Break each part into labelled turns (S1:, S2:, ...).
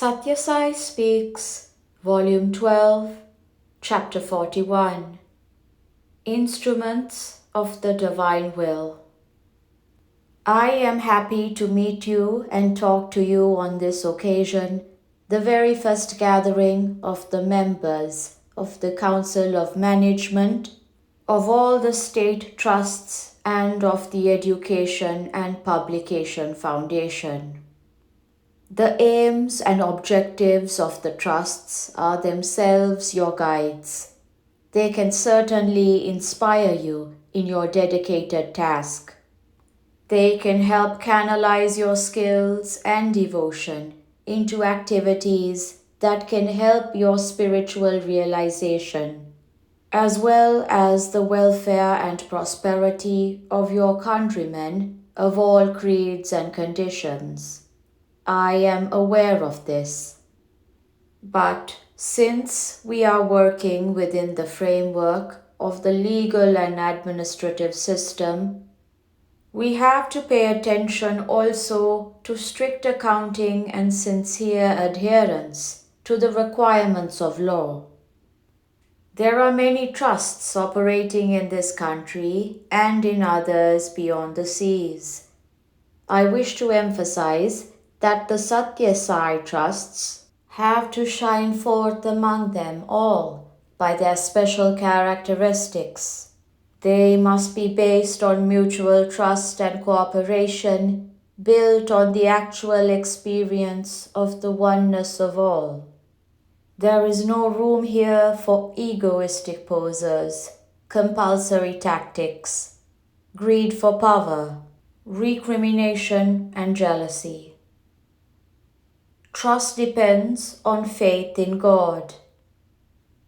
S1: Sathya Sai Speaks, Volume 12, Chapter 41, Instruments of the Divine Will. I am happy to meet you and talk to you on this occasion, the very first gathering of the members of the Council of Management of all the state trusts and of the Education and Publication Foundation. The aims and objectives of the trusts are themselves your guides. They can certainly inspire you in your dedicated task. They can help canalize your skills and devotion into activities that can help your spiritual realization, as well as the welfare and prosperity of your countrymen of all creeds and conditions. I am aware of this. But since we are working within the framework of the legal and administrative system, we have to pay attention also to strict accounting and sincere adherence to the requirements of law. There are many trusts operating in this country and in others beyond the seas. I wish to emphasize that the Sathya Sai trusts have to shine forth among them all by their special characteristics. They must be based on mutual trust and cooperation, built on the actual experience of the oneness of all. There is no room here for egoistic posers, compulsory tactics, greed for power, recrimination and jealousy. Trust depends on faith in God.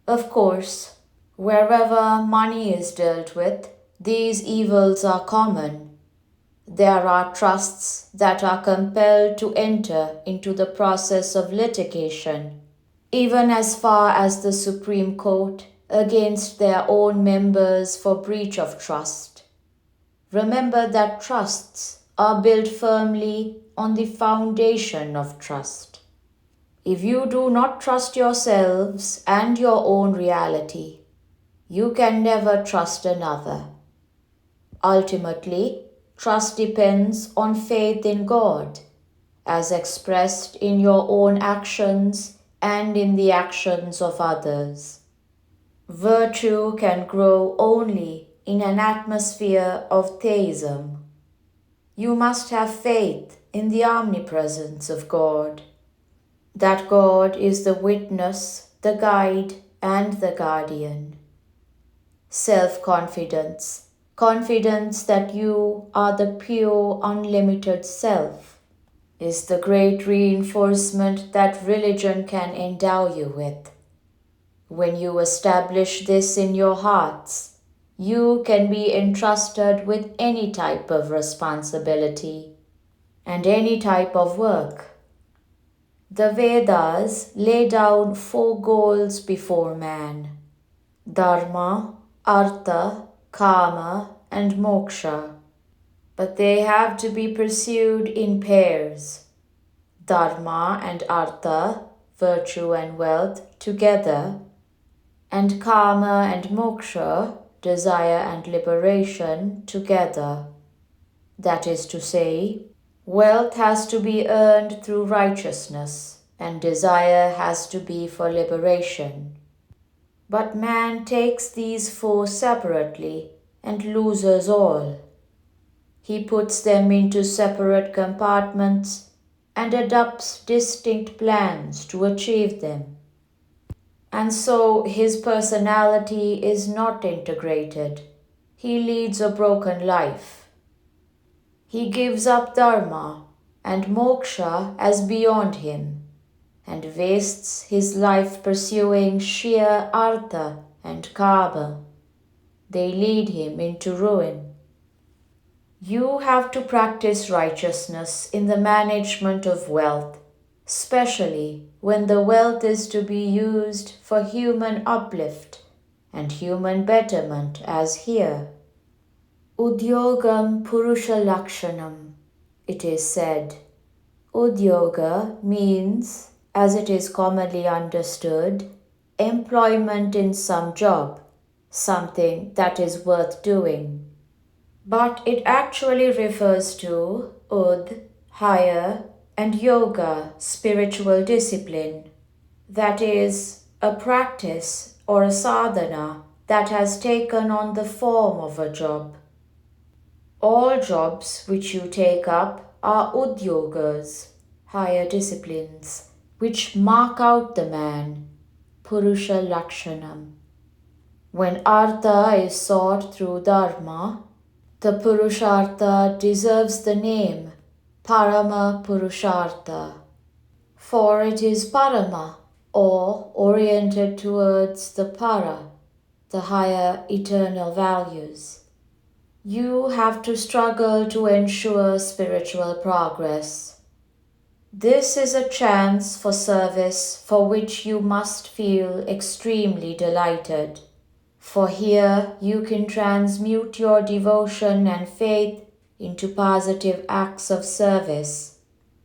S1: Of course, wherever money is dealt with, these evils are common. There are trusts that are compelled to enter into the process of litigation, even as far as the Supreme Court, against their own members for breach of trust. Remember that trusts are built firmly on the foundation of trust. If you do not trust yourselves and your own reality, you can never trust another. Ultimately, trust depends on faith in God, as expressed in your own actions and in the actions of others. Virtue can grow only in an atmosphere of theism. You must have faith in the omnipresence of God, that God is the witness, the guide, and the guardian. Self-confidence, confidence that you are the pure, unlimited self, is the great reinforcement that religion can endow you with. When you establish this in your hearts, you can be entrusted with any type of responsibility and any type of work. The Vedas lay down 4 goals before man: Dharma, Artha, Kama, and Moksha. But they have to be pursued in pairs. Dharma and Artha, virtue and wealth, together, and Kama and Moksha, desire and liberation, together. That is to say, wealth has to be earned through righteousness, and desire has to be for liberation. But man takes these 4 separately and loses all. He puts them into separate compartments and adopts distinct plans to achieve them. And so his personality is not integrated. He leads a broken life. He gives up Dharma and Moksha as beyond him, and wastes his life pursuing sheer Artha and Kama. They lead him into ruin. You have to practice righteousness in the management of wealth, especially when the wealth is to be used for human uplift and human betterment, as here. Udyogam Purusha Lakshanam, it is said. Udyoga means as it is commonly understood, employment in some job, something that is worth doing. But it actually refers to higher, and yoga, spiritual discipline. That is, a practice or a sadhana that has taken on the form of a job. All jobs which you take up are udyogas, higher disciplines, which mark out the man, Purusha Lakshanam. When artha is sought through dharma, the Purushartha deserves the name Parama Purushartha, for it is Parama, or oriented towards the Para, the higher eternal values. You have to struggle to ensure spiritual progress. This is a chance for service for which you must feel extremely delighted. For here you can transmute your devotion and faith into positive acts of service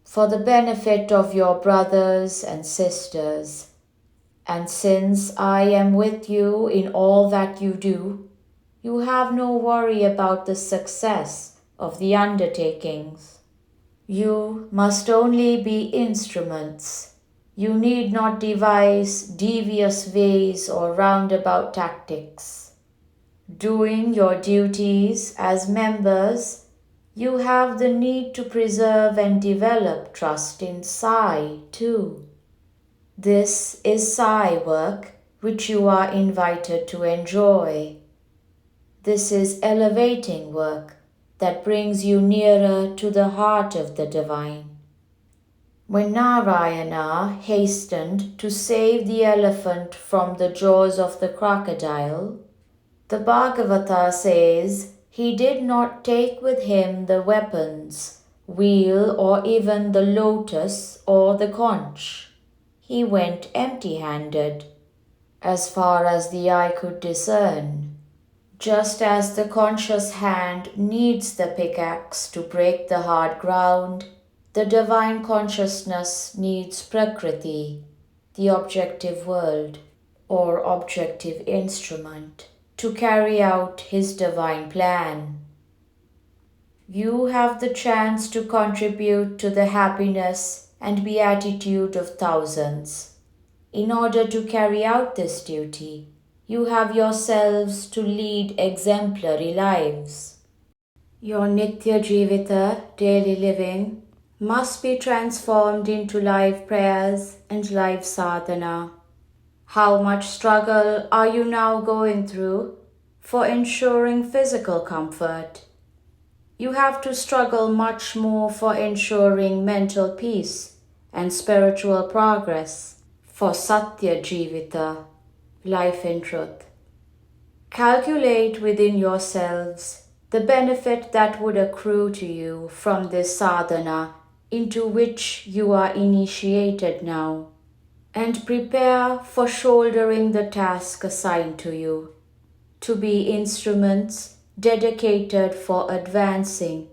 S1: for the benefit of your brothers and sisters. And since I am with you in all that you do, you have no worry about the success of the undertakings. You must only be instruments. You need not devise devious ways or roundabout tactics. Doing your duties as members, you have the need to preserve and develop trust in Sai too. This is Sai work which you are invited to enjoy. This is elevating work that brings you nearer to the heart of the divine. When Narayana hastened to save the elephant from the jaws of the crocodile, the Bhagavata says he did not take with him the weapons, wheel, or even the lotus or the conch. He went empty-handed, as far as the eye could discern. Just as the conscious hand needs the pickaxe to break the hard ground, the divine consciousness needs Prakriti, the objective world, or objective instrument, to carry out his divine plan. You have the chance to contribute to the happiness and beatitude of thousands. In order to carry out this duty, you have yourselves to lead exemplary lives. Your Nitya Jivita, daily living, must be transformed into live prayers and live sadhana. How much struggle are you now going through for ensuring physical comfort? You have to struggle much more for ensuring mental peace and spiritual progress, for Sathya Jivita, life in truth. Calculate within yourselves the benefit that would accrue to you from this sadhana into which you are initiated now, and prepare for shouldering the task assigned to you, to be instruments dedicated for advancing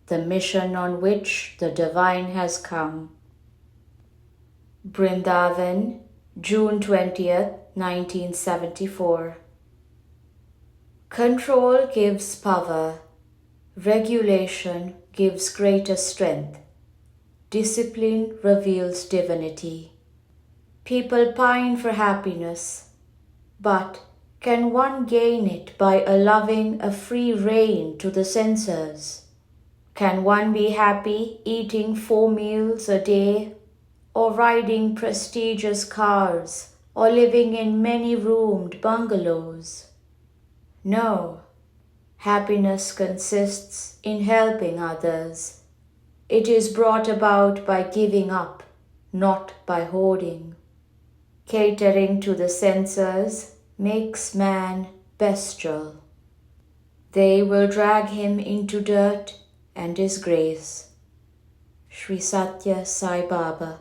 S1: the mission on which the divine has come. Brindavan, June 20th, 1974. Control gives power, regulation gives greater strength, discipline reveals divinity. People pine for happiness, but can one gain it by allowing a free rein to the senses? Can one be happy eating 4 meals a day, or riding prestigious cars, or living in many-roomed bungalows? No. Happiness consists in helping others. It is brought about by giving up, not by hoarding. Catering to the senses makes man bestial. They will drag him into dirt and disgrace. Sri Sathya Sai Baba.